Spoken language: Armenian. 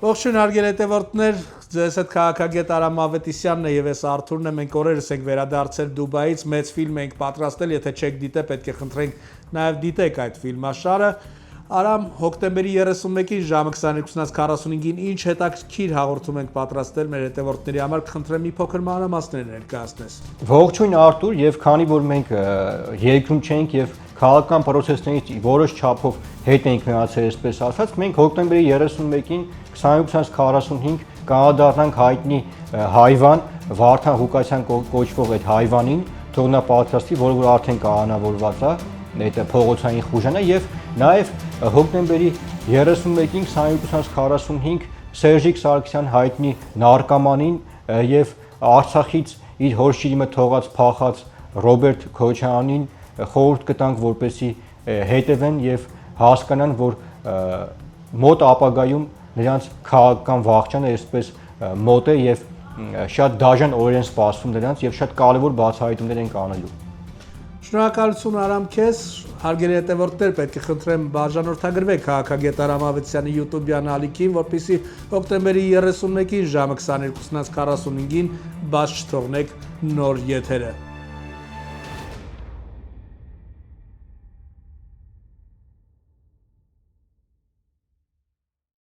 Ողջույն հարգելի հետևորդներ, ձեզ հետ քաղաքագետ Արամ Ավետիսյանն է եւ ես Արթուրն եմ, մենք օրերս ենք վերադարձել Դուբայից, մեծ ֆիլմ ենք պատրաստել, եթե չեք դիտել, պետք է խնդրենք նաեւ դիտեք այդ ֆիլմաշարը։ Արամ, հոկտեմբերի 31-ին ժամը 22:45-ին ինչ հետաքրքիր հաղորդում ենք պատրաստել մեր հետևորդների համար, կխնդրեմ մի փոքր մանրամասներ ներկայացնես։ Ողջույն Արթուր, եւ քանի որ մենք երկրում չենք եւ քաղաքական process-ներից որոշ չափով հետ ենք մնացել, այսպես ասած, մենք հոկտեմբերի 31-ին 22:45 կանդրադառնանք հայտնի հայվան Վարդան Ղուկասյան կոչվող այդ հայվանին, թող նա պատրաստի, որը որ արդեն կանոնավորված է, այդ փողոցային խուժանը եւ նաեւ հոկտեմբերի 31-ին 22:45 Սերժիկ Սարգսյան հայտնի նարկոմանին եւ Արցախից իր հոր շիրիմը թողած փախած Ռոբերտ Քոչարյանին խորհուրդ կտանք, որպեսզի հետևեն եւ հասկանան, որ մոտ ապագայում նրանց քաղաքական վախճանը այսպես մոտ է եւ շատ դաժան օրեր են սպասվում նրանց եւ շատ կարեւոր բացահայտումներ են կանելու։ Շնորհակալություն Արամ քեզ, հարգելի հետևորդներ, պետք է խնդրեմ բաժանորդագրվեք քաղաքագետ Արամ Ավետիսյանի YouTube-յան ալիքին, որպեսզի հոկտեմբերի 31-ին ժամը 22:45-ին բաց չթողնեք նոր եթերը։